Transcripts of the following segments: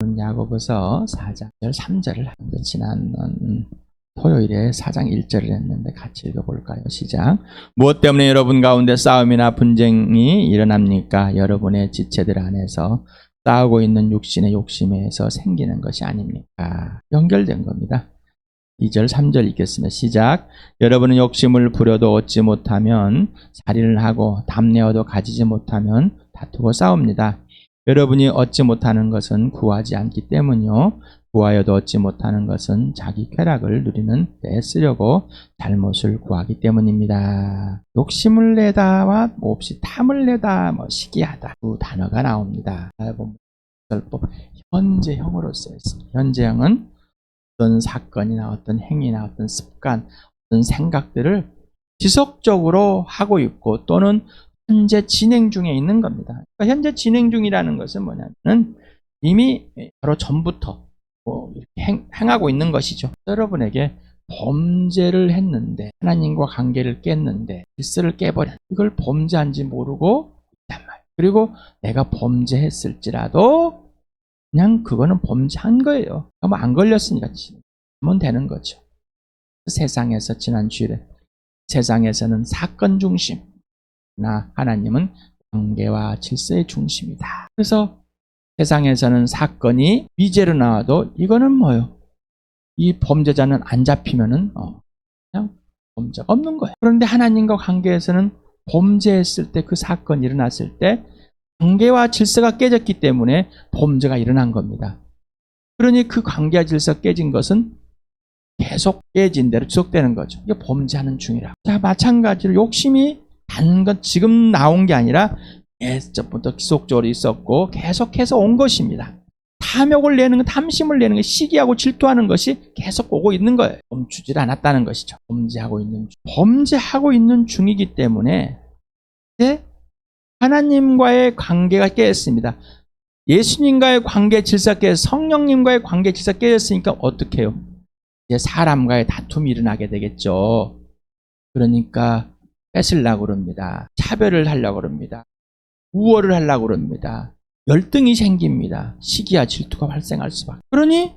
야고보서 4장 3절을 지난 토요일에 4장 1절을 했는데 같이 읽어볼까요? 시작. 무엇 때문에 여러분 가운데 싸움이나 분쟁이 일어납니까? 여러분의 지체들 안에서 싸우고 있는 육신의 욕심에서 생기는 것이 아닙니까? 연결된 겁니다. 2절 3절 읽겠습니다. 시작. 여러분은 욕심을 부려도 얻지 못하면 살인을 하고 담내어도 가지지 못하면 다투고 싸웁니다. 여러분이 얻지 못하는 것은 구하지 않기 때문이요. 구하여도 얻지 못하는 것은 자기 쾌락을 누리는 데 쓰려고 잘못을 구하기 때문입니다. 욕심을 내다와 몹시 탐을 내다, 시기하다 두 단어가 나옵니다. 현재형으로 쓰였습니다. 현재형은 어떤 사건이나 어떤 행위나 어떤 습관, 어떤 생각들을 지속적으로 하고 있고 또는 현재 진행 중에 있는 겁니다. 그러니까 현재 진행 중이라는 것은 뭐냐면 이미 바로 전부터 이렇게 행하고 있는 것이죠. 여러분에게 범죄를 했는데 하나님과 관계를 깼는데 질서를 깨버려 이걸 범죄한지 모르고 있단 말이에요. 그리고 내가 범죄했을지라도 그냥 그거는 범죄한 거예요. 아마 안 걸렸으니까 하면 되는 거죠. 세상에서 지난 주일에 세상에서는 사건 중심 하나님은 관계와 질서의 중심이다. 그래서 세상에서는 사건이 미제로 나와도 이거는 뭐예요? 이 범죄자는 안 잡히면은 그냥 범죄가 없는 거예요. 그런데 하나님과 관계에서는 범죄했을 때 그 사건이 일어났을 때 관계와 질서가 깨졌기 때문에 범죄가 일어난 겁니다. 그러니 그 관계와 질서가 깨진 것은 계속 깨진 대로 지속되는 거죠. 이게 범죄하는 중이라. 자, 마찬가지로 욕심이 단 건 지금 나온 게 아니라 예전부터 지속적으로 있었고 계속해서 온 것입니다. 탐욕을 내는 것, 탐심을 내는 것, 시기하고 질투하는 것이 계속 오고 있는 거예요. 멈추질 않았다는 것이죠. 범죄하고 있는 중이기 때문에 이제 하나님과의 관계가 깨졌습니다. 예수님과의 관계 질서가 깨졌어요. 성령님과의 관계 질서가 깨졌으니까 어떻게 해요? 이제 사람과의 다툼이 일어나게 되겠죠. 그러니까 뺏으려고 그럽니다. 차별을 하려고 그럽니다. 우월을 하려고 그럽니다. 열등이 생깁니다. 시기와 질투가 발생할 수밖에. 그러니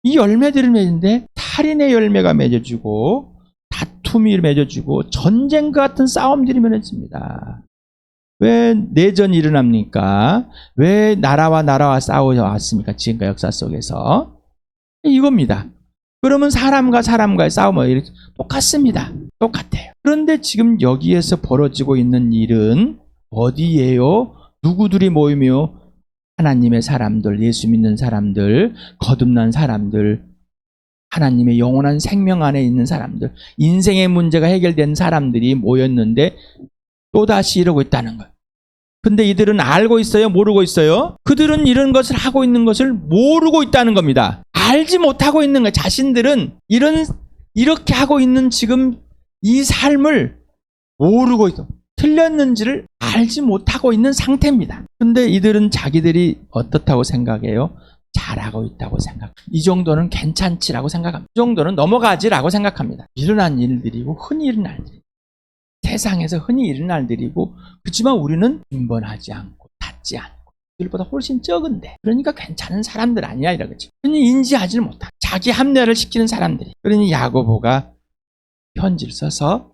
이 열매들을 맺는데 살인의 열매가 맺어지고 다툼이 맺어지고 전쟁과 같은 싸움들이 맺어집니다. 왜 내전이 일어납니까? 왜 나라와 싸워왔습니까? 지금까지 역사 속에서. 이겁니다. 그러면 사람과 사람과의 싸움은 똑같습니다. 똑같아요. 그런데 지금 여기에서 벌어지고 있는 일은 어디예요? 누구들이 모이며 하나님의 사람들, 예수 믿는 사람들, 거듭난 사람들, 하나님의 영원한 생명 안에 있는 사람들, 인생의 문제가 해결된 사람들이 모였는데 또다시 이러고 있다는 거예요. 근데 이들은 알고 있어요? 모르고 있어요? 그들은 이런 것을 하고 있는 것을 모르고 있다는 겁니다. 알지 못하고 있는 거예요. 자신들은 이렇게 하고 있는 지금 이 삶을 모르고 있어. 틀렸는지를 알지 못하고 있는 상태입니다. 근데 이들은 자기들이 어떻다고 생각해요? 잘하고 있다고 생각. 이 정도는 괜찮지라고 생각합니다. 이 정도는 넘어가지라고 생각합니다. 일어난 일들이고 흔히 일어날 일. 세상에서 흔히 일어날 일이고 그렇지만 우리는 빈번하지 않고 닿지 않고 이들보다 훨씬 적은데 그러니까 괜찮은 사람들 아니야 이러겠지. 흔히 인지하지를 못한 자기 합리화를 시키는 사람들이. 그러니 야고보가 편지를 써서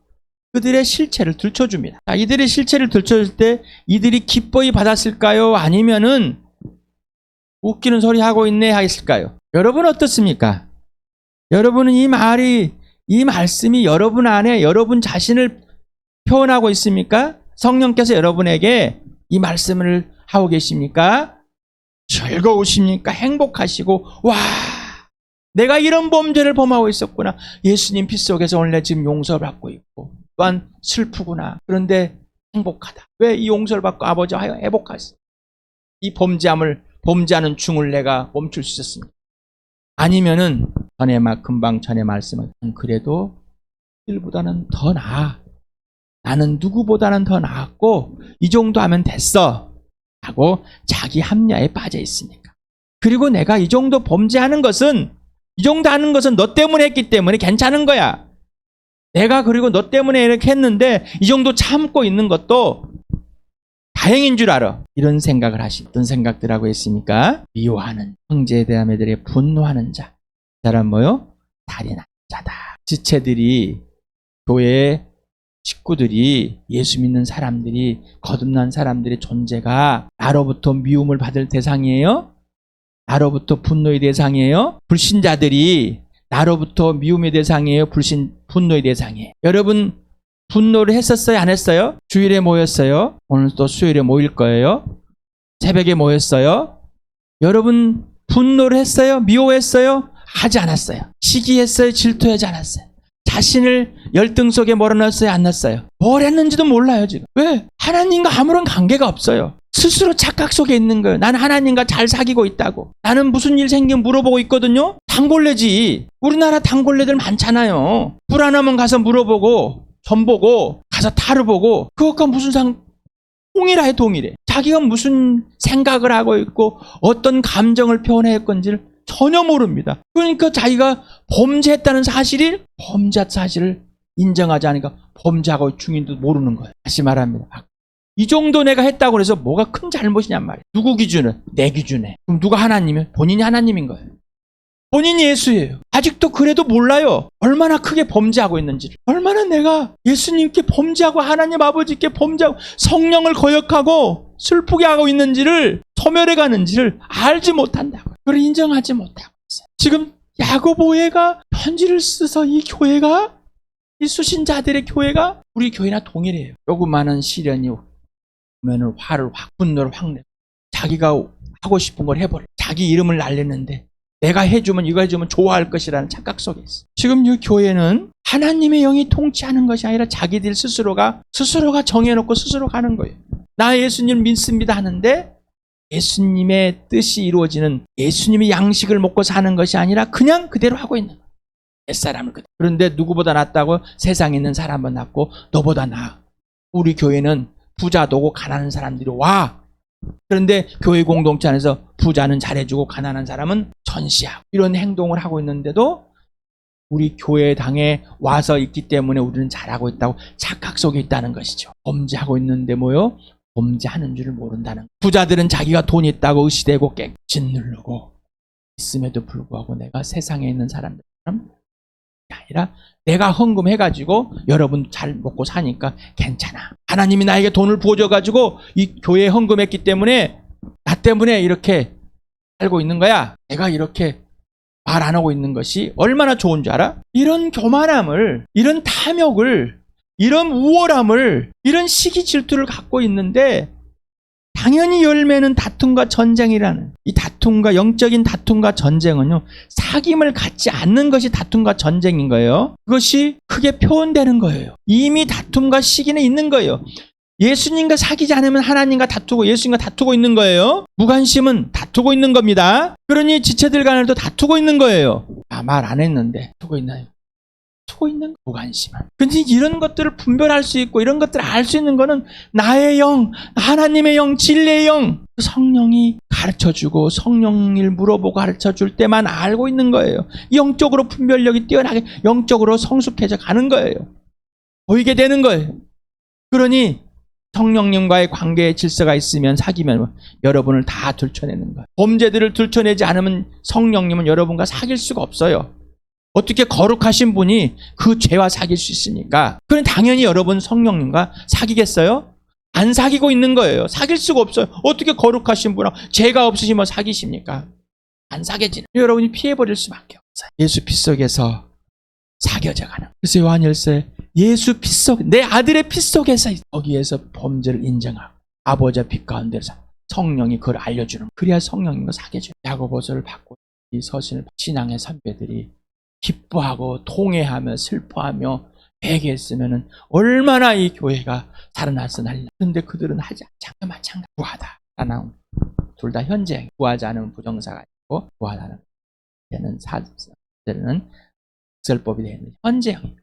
그들의 실체를 들춰줍니다. 자, 이들의 실체를 들춰줄 때 이들이 기뻐히 받았을까요? 아니면은 웃기는 소리 하고 있네 하겠을까요? 여러분 어떻습니까? 여러분은 이 말씀이 여러분 안에 여러분 자신을 표현하고 있습니까? 성령께서 여러분에게 이 말씀을 하고 계십니까? 즐거우십니까? 행복하시고 와 내가 이런 범죄를 범하고 있었구나. 예수님 피 속에서 오늘 지금 용서를 받고 있고 또한 슬프구나. 그런데 행복하다. 왜 이 용서를 받고 아버지 하여 회복하시 이 범죄하는 중을 내가 멈출 수 있었습니다. 아니면은 금방 전에 말씀은 그래도 이들보다는 더 나아. 나는 누구보다는 더 나았고 이 정도 하면 됐어 하고 자기 합리화에 빠져 있으니까. 그리고 내가 이 정도 범죄하는 것은 이 정도 하는 것은 너 때문에 했기 때문에 괜찮은 거야. 내가 그리고 너 때문에 이렇게 했는데 이 정도 참고 있는 것도 다행인 줄 알아. 이런 생각을 하신. 어떤 생각들하고 있습니까? 미워하는, 형제에 대한 애들에 분노하는 자. 그 사람 뭐요? 살인하는 자다. 지체들이, 교회 식구들이, 예수 믿는 사람들이, 거듭난 사람들의 존재가 나로부터 미움을 받을 대상이에요? 나로부터 분노의 대상이에요? 불신자들이 나로부터 미움의 대상이에요? 분노의 대상이에요? 여러분 분노를 했었어요? 안 했어요? 주일에 모였어요? 오늘 또 수요일에 모일 거예요? 새벽에 모였어요? 여러분 분노를 했어요? 미워했어요? 하지 않았어요. 시기했어요? 질투하지 않았어요. 자신을 열등 속에 몰아넣었어요? 안 넣었어요? 뭘 했는지도 몰라요 지금. 왜? 하나님과 아무런 관계가 없어요. 스스로 착각 속에 있는 거예요. 나는 하나님과 잘 사귀고 있다고. 나는 무슨 일 생기면 물어보고 있거든요. 단골레지. 우리나라 단골레들 많잖아요. 불안하면 가서 물어보고 전보고 가서 타르보고 그것과 무슨 동일해 동일해. 자기가 무슨 생각을 하고 있고 어떤 감정을 표현할 건지를 전혀 모릅니다. 그러니까 자기가 범죄했다는 사실을 인정하지 않으니까 범죄하고 중인도 모르는 거예요. 다시 말합니다. 이 정도 내가 했다고 해서 뭐가 큰 잘못이냔 말이에요. 누구 기준은? 내 기준에. 그럼 누가 하나님이면? 본인이 하나님인 거예요. 본인이 예수예요. 아직도 그래도 몰라요. 얼마나 크게 범죄하고 있는지를. 얼마나 내가 예수님께 범죄하고 하나님 아버지께 범죄하고 성령을 거역하고 슬프게 하고 있는지를, 소멸해 가는지를 알지 못한다고요. 그걸 인정하지 못하고 있어요. 지금 야고보회가 편지를 써서 이 교회가, 이 수신자들의 교회가 우리 교회나 동일해요. 조그마한 시련이 오면 화를 확, 분노를 확 내고 자기가 하고 싶은 걸 해버려. 자기 이름을 날렸는데 내가 해주면, 이거 해주면 좋아할 것이라는 착각 속에 있어. 지금 이 교회는 하나님의 영이 통치하는 것이 아니라 자기들 스스로가 정해놓고 스스로 가는 거예요. 나 예수님 믿습니다 하는데 예수님의 뜻이 이루어지는, 예수님의 양식을 먹고 사는 것이 아니라 그냥 그대로 하고 있는 거예요. 옛사람을 그대로. 그런데 누구보다 낫다고? 세상에 있는 사람은 낫고 너보다 나아. 우리 교회는 부자도 오고 가난한 사람들이 와. 그런데 교회 공동체 안에서 부자는 잘해주고 가난한 사람은 전시하고 이런 행동을 하고 있는데도 우리 교회당에 와서 있기 때문에 우리는 잘하고 있다고 착각 속에 있다는 것이죠. 범죄하고 있는데 뭐요? 범죄하는 줄을 모른다는. 부자들은 자기가 돈 있다고 의시되고 짓누르고 있음에도 불구하고 내가 세상에 있는 사람들처럼 아니라 내가 헌금해가지고 여러분 잘 먹고 사니까 괜찮아. 하나님이 나에게 돈을 부어줘가지고 이 교회에 헌금했기 때문에 나 때문에 이렇게 살고 있는 거야. 내가 이렇게 말 안 하고 있는 것이 얼마나 좋은 줄 알아? 이런 교만함을, 이런 탐욕을, 이런 우월함을, 이런 시기 질투를 갖고 있는데 당연히 열매는 다툼과 전쟁이라는, 이 다툼과, 영적인 다툼과 전쟁은요, 사귐을 갖지 않는 것이 다툼과 전쟁인 거예요. 그것이 크게 표현되는 거예요. 이미 다툼과 시기는 있는 거예요. 예수님과 사귀지 않으면 하나님과 다투고 예수님과 다투고 있는 거예요. 무관심은 다투고 있는 겁니다. 그러니 지체들 간에도 다투고 있는 거예요. 말 안 했는데 다투고 있나요? 다투고 있는 무관심은. 근데 이런 것들을 분별할 수 있고 이런 것들을 알 수 있는 거는 나의 영, 하나님의 영, 진리의 영, 성령이 가르쳐주고 성령을 물어보고 가르쳐줄 때만 알고 있는 거예요. 영적으로 분별력이 뛰어나게 영적으로 성숙해져 가는 거예요. 보이게 되는 거예요. 그러니 성령님과의 관계의 질서가 있으면, 사귀면 여러분을 다 들춰내는 거예요. 범죄들을 들춰내지 않으면 성령님은 여러분과 사귈 수가 없어요. 어떻게 거룩하신 분이 그 죄와 사귈 수 있습니까? 그럼 당연히 여러분 성령님과 사귀겠어요? 안 사귀고 있는 거예요. 사귈 수가 없어요. 어떻게 거룩하신 분하고 죄가 없으시면 사귀십니까? 안 사귀지는. 여러분이 피해버릴 수밖에 없어요. 예수 피 속에서 사겨져가는. 그래서 요한일서에 예수 피 속, 내 아들의 피 속에서 거기에서 범죄를 인정하고 아버지의 피 가운데서 성령이 그걸 알려주는, 그래야 성령님과 사귀어져요. 야고보서를 받고 이 서신을 신앙의 선배들이 기뻐하고 통회하며 슬퍼하며 회개했으면 얼마나 이 교회가 살아나서 난리. 그런데 그들은 하지 않고 마찬가지. 구하다. 하나, 둘 다 현재. 구하지 않으면 부정사가 있고 구하다는 때는 사들은 설법이 되는 현재형입니다.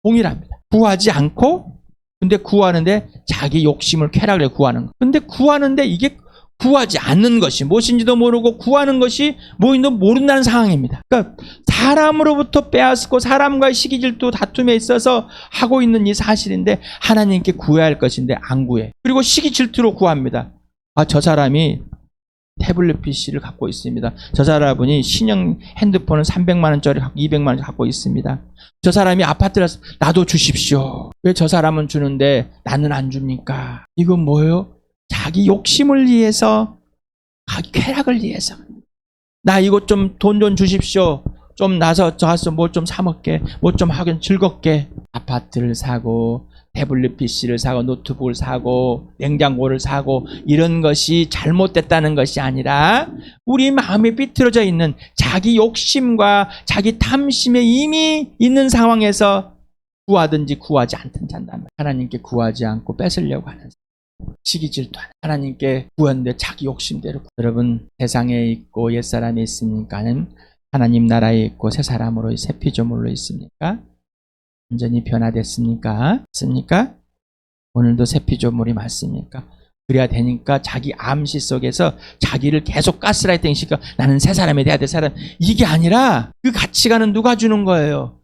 동일합니다. 구하지 않고 근데 구하는데 자기 욕심을 쾌락을 구하는 거. 근데 구하는데 이게 구하지 않는 것이 무엇인지도 모르고 구하는 것이 무엇인지도 모른다는 상황입니다. 그러니까 사람으로부터 빼앗고 사람과의 시기질투 다툼에 있어서 하고 있는 이 사실인데 하나님께 구해야 할 것인데 안 구해. 그리고 시기질투로 구합니다. 저 사람이 태블릿 PC를 갖고 있습니다. 저 사람이 신형 핸드폰을 300만 원짜리 200만 원 갖고 있습니다. 저 사람이 아파트라서 나도 주십시오. 왜 저 사람은 주는데 나는 안 줍니까? 이건 뭐예요? 자기 욕심을 위해서, 자기 쾌락을 위해서. 나 이거 좀 돈 좀 주십시오. 좀 나서 저가서 뭐 좀 사 먹게, 뭐 좀 하긴 즐겁게. 아파트를 사고 태블릿 PC를 사고 노트북을 사고 냉장고를 사고 이런 것이 잘못됐다는 것이 아니라 우리 마음에 삐뚤어져 있는 자기 욕심과 자기 탐심에 이미 있는 상황에서 구하든지 구하지 않든지 한다면 하나님께 구하지 않고 뺏으려고 하는 시기질투 하나님께 구했는데 자기 욕심대로. 여러분 세상에 있고 옛사람이 있으니까는 하나님 나라에 있고 새 사람으로 새 피조물로 있습니까? 완전히 변화됐습니까? 맞습니까? 오늘도 새 피조물이 맞습니까? 그래야 되니까 자기 암시 속에서 자기를 계속 가스라이팅 시켜 나는 새 사람이 돼야 될 사람. 이게 아니라 그 가치관은 누가 주는 거예요?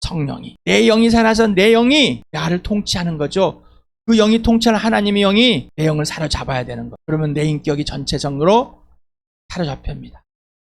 성령이. 내 영이 살아서 내 영이 나를 통치하는 거죠. 그 영이 통치하는 하나님의 영이 내 영을 사로잡아야 되는 거예요. 그러면 내 인격이 전체적으로 사로잡힙니다.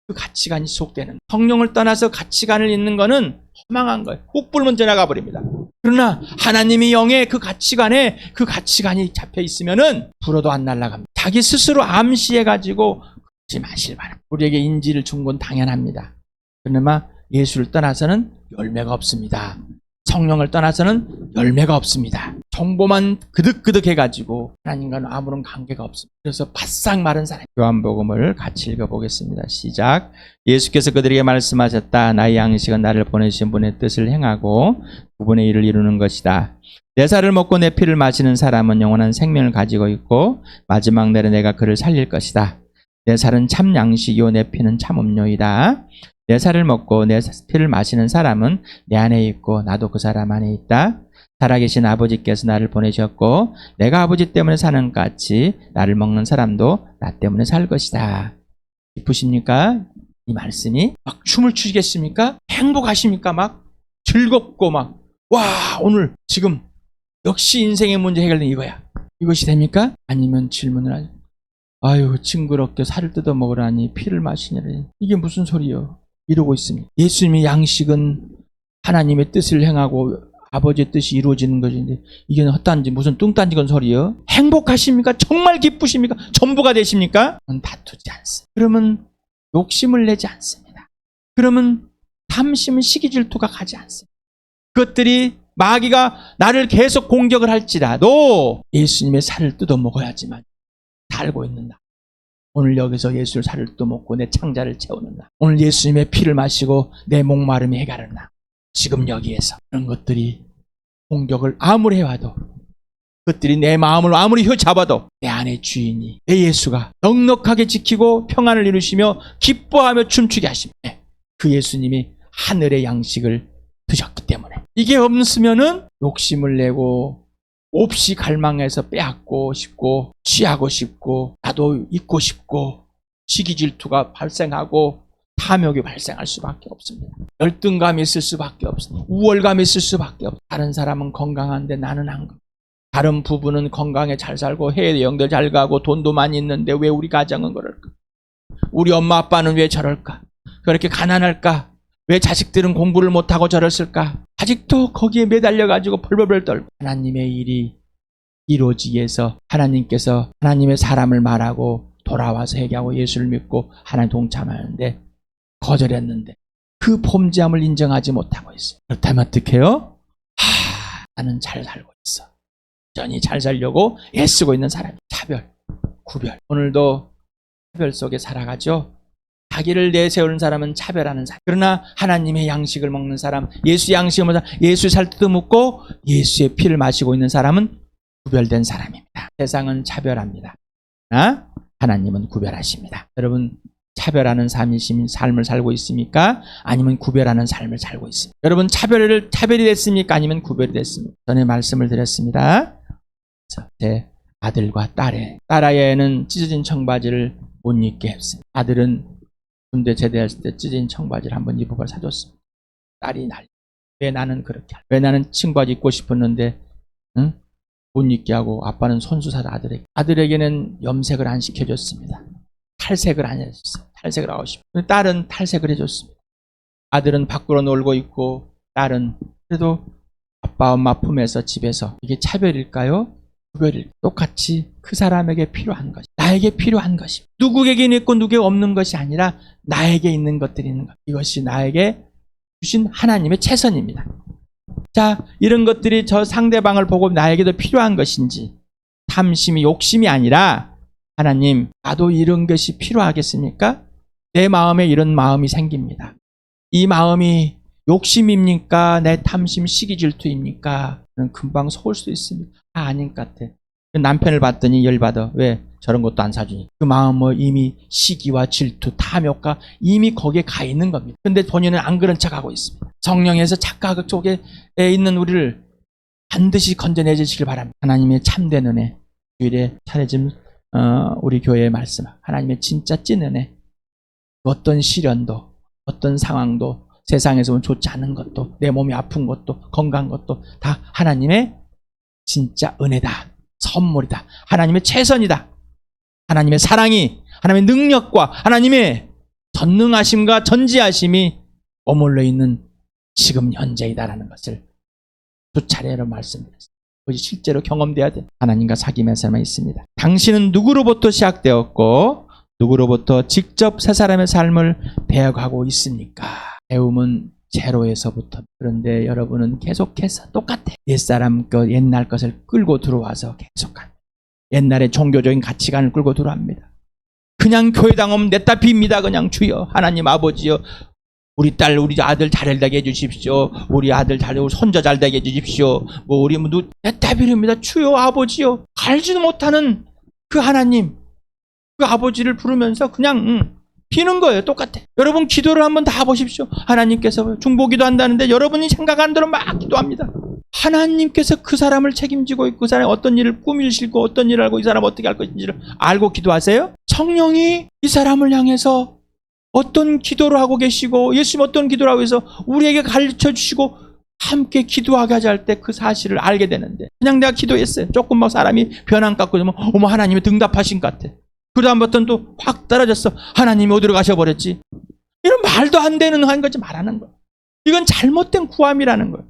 그 가치관이 지속되는. 성령을 떠나서 가치관을 잃는 거는 허망한 거예요. 훅 불면 지나가 버립니다. 그러나 하나님의 영의 그 가치관이 잡혀 있으면은 불어도 안 날아갑니다. 자기 스스로 암시해 가지고 그러지 마실 바랍니다. 우리에게 인지를 준 건 당연합니다. 그러나 예수를 떠나서는 열매가 없습니다. 성령을 떠나서는 열매가 없습니다. 정보만 그득그득 해가지고 하나님과는 아무런 관계가 없습니다. 그래서 바싹 마른 사람. 요한복음을 같이 읽어보겠습니다. 시작. 예수께서 그들에게 말씀하셨다. 나의 양식은 나를 보내신 분의 뜻을 행하고 그분의 일을 이루는 것이다. 내 살을 먹고 내 피를 마시는 사람은 영원한 생명을 가지고 있고 마지막 날에 내가 그를 살릴 것이다. 내 살은 참 양식이요 내 피는 참 음료이다. 내 살을 먹고 내 피를 마시는 사람은 내 안에 있고 나도 그 사람 안에 있다. 살아계신 아버지께서 나를 보내셨고 내가 아버지 때문에 사는 것 같이 나를 먹는 사람도 나 때문에 살 것이다. 기쁘십니까? 이 말씀이 막 춤을 추시겠습니까? 행복하십니까? 막 즐겁고 막 와 오늘 지금 역시 인생의 문제 해결된 이거야. 이것이 됩니까? 아니면 질문을 하죠. 아유 징그럽게 살을 뜯어 먹으라니 피를 마시냐니 이게 무슨 소리요? 이러고 있습니다. 예수님의 양식은 하나님의 뜻을 행하고 아버지의 뜻이 이루어지는 것인데 이게 헛단지 무슨 뚱딴지건 소리요? 행복하십니까? 정말 기쁘십니까? 전부가 되십니까? 다투지 않습니다. 그러면 욕심을 내지 않습니다. 그러면 탐심은 시기질투가 가지 않습니다. 그것들이 마귀가 나를 계속 공격을 할지라도 예수님의 살을 뜯어 먹어야지만 살고 있는 나. 오늘 여기서 예수의 살을 뜯어먹고 내 창자를 채우는 나. 오늘 예수님의 피를 마시고 내 목마름이 해가는 나. 지금 여기에서 그런 것들이 공격을 아무리 해와도 그것들이 내 마음을 아무리 휘잡아도 내 안의 주인이 내 예수가 넉넉하게 지키고 평안을 이루시며 기뻐하며 춤추게 하십니다. 그 예수님이 하늘의 양식을 드셨기 때문에. 이게 없으면은 욕심을 내고 몹시 갈망해서 빼앗고 싶고 취하고 싶고 나도 있고 싶고 시기질투가 발생하고 탐욕이 발생할 수밖에 없습니다. 열등감이 있을 수밖에 없습니다. 우월감이 있을 수밖에 없습니다. 다른 사람은 건강한데 나는 안 건강. 다른 부부는 건강에 잘 살고 해외 여행도 잘 가고 돈도 많이 있는데 왜 우리 가정은 그럴까? 우리 엄마 아빠는 왜 저럴까? 그렇게 가난할까? 왜 자식들은 공부를 못하고 저랬을까? 아직도 거기에 매달려가지고 벌벌벌 떨고. 하나님의 일이 이루어지기 위해서 하나님께서 하나님의 사람을 말하고 돌아와서 회개하고 예수를 믿고 하나님 동참하는데 거절했는데 그 범죄함을 인정하지 못하고 있어요. 그렇다면 어떻게 해요? 나는 잘 살고 있어. 여전히 잘 살려고 애쓰고 있는 사람이 차별, 구별. 오늘도 차별 속에 살아가죠. 자기를 내세우는 사람은 차별하는 사람. 그러나 하나님의 양식을 먹는 사람, 예수의 양식을 먹는 사람, 예수의 살 뜯어먹고 예수의 피를 마시고 있는 사람은 구별된 사람입니다. 세상은 차별합니다. 그러나 하나님은 구별하십니다. 여러분 차별하는 삶을 살고 있습니까? 아니면 구별하는 삶을 살고 있습니까? 여러분 차별이 됐습니까? 아니면 구별이 됐습니까? 전에 말씀을 드렸습니다. 제 아들과 딸아이는 찢어진 청바지를 못 입게 했습니다. 아들은 군대 제대했을 때 찢어진 청바지를 한번 입어봐 사줬습니다. 딸이 왜 나는 그렇게 왜 나는 청바지 입고 싶었는데 응? 못 입게 하고 아빠는 손수 사다 아들에게는 염색을 안 시켜줬습니다. 탈색을 안 해줬어요. 탈색을 하고 싶어요. 딸은 탈색을 해줬습니다. 아들은 밖으로 놀고 있고 딸은 그래도 아빠 엄마 품에서 집에서 이게 차별일까요? 구별일 똑같이 그 사람에게 필요한 것 나에게 필요한 것이 누구에게 있고 누구에게 없는 것이 아니라 나에게 있는 것들이 있는 것 이것이 나에게 주신 하나님의 최선입니다. 자, 이런 것들이 저 상대방을 보고 나에게도 필요한 것인지 탐심이 욕심이 아니라 하나님 나도 이런 것이 필요하겠습니까? 내 마음에 이런 마음이 생깁니다. 이 마음이 욕심입니까? 내 탐심 시기 질투입니까? 금방 속을 수 있습니다. 아닌 것 같아. 남편을 봤더니 열받아. 왜? 저런 것도 안 사주니. 그 마음은 이미 시기와 질투, 탐욕과 이미 거기에 가 있는 겁니다. 근데 본인은 안 그런 척하고 있습니다. 성령에서 착각 속에 있는 우리를 반드시 건져내 주시길 바랍니다. 하나님의 참된 은혜, 주일에 차례짐 우리 교회의 말씀, 하나님의 진짜 찐 은혜, 어떤 시련도, 어떤 상황도, 세상에서 보면 좋지 않은 것도, 내 몸이 아픈 것도, 건강한 것도 다 하나님의 진짜 은혜다. 선물이다. 하나님의 최선이다. 하나님의 사랑이, 하나님의 능력과 하나님의 전능하심과 전지하심이 머물러 있는 지금 현재이다라는 것을 두 차례로 말씀드렸습니다. 그것이 실제로 경험돼야 돼. 하나님과 사귐에서만 있습니다. 당신은 누구로부터 시작되었고 누구로부터 직접 세 사람의 삶을 배워가고 있습니까? 배움은 제로에서부터. 그런데 여러분은 계속해서 똑같아. 옛사람 것, 옛날 것을 끌고 들어와서 계속합니다. 옛날의 종교적인 가치관을 끌고 들어옵니다. 그냥 교회당 오면 냈다 빕니다. 그냥 주여 하나님 아버지여 우리 딸 우리 아들 잘 되게 해주십시오. 우리 아들 잘 되고 손자 잘 되게 해주십시오. 뭐 우리 냈다 비립니다. 주여 아버지여 알지도 못하는 그 하나님 그 아버지를 부르면서 그냥 비는 거예요. 똑같아. 여러분 기도를 한번 다 보십시오. 하나님께서 중보기도 한다는데 여러분이 생각하는 대로 막 기도합니다. 하나님께서 그 사람을 책임지고 있고 그 사람이 어떤 일을 꾸미시고 어떤 일을 알고 이 사람 어떻게 할 것인지를 알고 기도하세요? 성령이 이 사람을 향해서 어떤 기도를 하고 계시고 예수님 어떤 기도를 하고 해서 우리에게 가르쳐 주시고 함께 기도하게 하자 할 때 그 사실을 알게 되는데 그냥 내가 기도했어요. 조금 막 사람이 변한 깎고 있으면 어머 하나님이 등답하신 것 같아. 그 다음부터는 또 확 떨어졌어. 하나님이 어디로 가셔버렸지? 이런 말도 안 되는 한 거지 말하는 거예요. 이건 잘못된 구함이라는 거예요.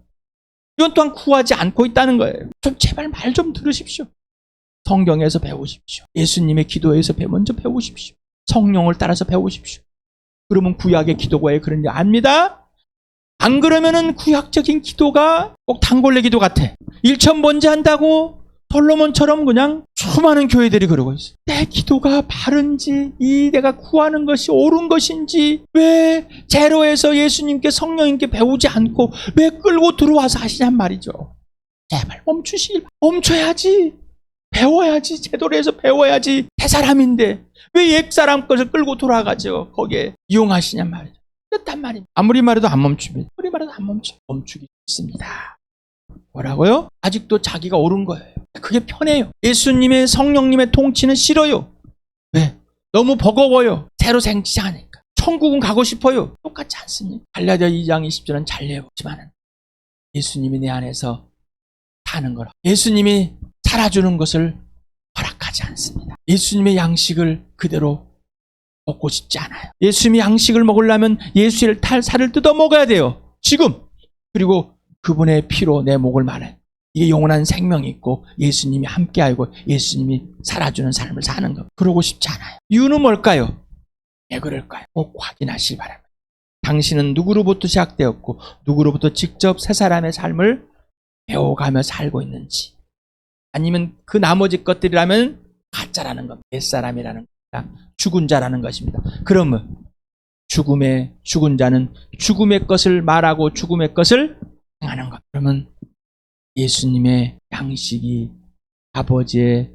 이건 또한 구하지 않고 있다는 거예요. 좀 제발 말 좀 들으십시오. 성경에서 배우십시오. 예수님의 기도에서 먼저 배우십시오. 성령을 따라서 배우십시오. 그러면 구약의 기도가 왜 그런지 압니다. 안 그러면은 구약적인 기도가 꼭 단골레 기도 같아. 일천번제한다고 솔로몬처럼 그냥 수많은 교회들이 그러고 있어요. 내 기도가 바른지 내가 구하는 것이 옳은 것인지 왜 제로에서 예수님께 성령님께 배우지 않고 왜 끌고 들어와서 하시냔 말이죠. 제발 멈춰야지. 배워야지. 제대로 해서 배워야지. 새 사람인데 왜 옛사람 것을 끌고 돌아가죠. 거기에 이용하시냔 말이죠. 그렇단 말입니다. 아무리 말해도 안 멈춥니다. 아무리 말해도 안 멈추기 있습니다. 뭐라고요? 아직도 자기가 옳은 거예요. 그게 편해요. 예수님의 성령님의 통치는 싫어요. 왜? 너무 버거워요. 새로 생기자니까. 천국은 가고 싶어요. 똑같지 않습니까? 갈라디아 2장 20절은 잘 외우지만 예수님이 내 안에서 사는 거라. 예수님이 살아주는 것을 허락하지 않습니다. 예수님의 양식을 그대로 먹고 싶지 않아요. 예수님의 양식을 먹으려면 예수의 살을 뜯어 먹어야 돼요. 지금. 그리고 그분의 피로 내 목을 말해. 이게 영원한 생명이 있고 예수님이 함께 알고 예수님이 살아주는 삶을 사는 것. 그러고 싶지 않아요. 이유는 뭘까요? 왜 그럴까요? 꼭 확인하시기 바랍니다. 당신은 누구로부터 시작되었고 누구로부터 직접 세 사람의 삶을 배워가며 살고 있는지 아니면 그 나머지 것들이라면 가짜라는 겁니다. 옛사람이라는 겁니다. 죽은 자라는 것입니다. 그러면 죽은 자는 죽음의 것을 말하고 죽음의 것을 행하는 것. 그러면 예수님의 양식이 아버지의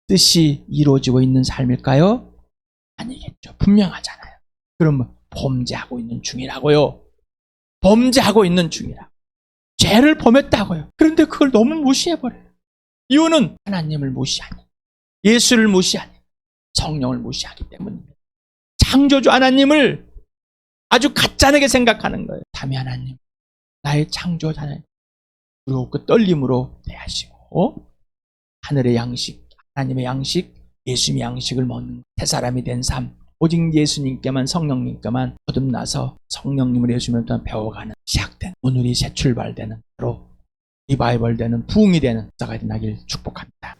뜻이 이루어지고 있는 삶일까요? 아니겠죠. 분명하잖아요. 그러면 범죄하고 있는 중이라고요. 범죄하고 있는 중이라고. 죄를 범했다고요. 그런데 그걸 너무 무시해버려요. 이유는 하나님을 무시하니. 예수를 무시하니 성령을 무시하기 때문입니다. 창조주 하나님을 아주 가짜내게 생각하는 거예요. 담이 하나님, 나의 창조주 하나님, 두렵고 떨림으로 대하시고 하늘의 양식, 하나님의 양식, 예수님의 양식을 먹는 새 사람이 된 삶, 오직 예수님께만, 성령님께만 거듭나서 성령님을 예수님을 배워가는 시작된, 오늘이 새 출발되는, 바로 리바이벌 되는, 부흥이 되는 역사가 일어나길 축복합니다.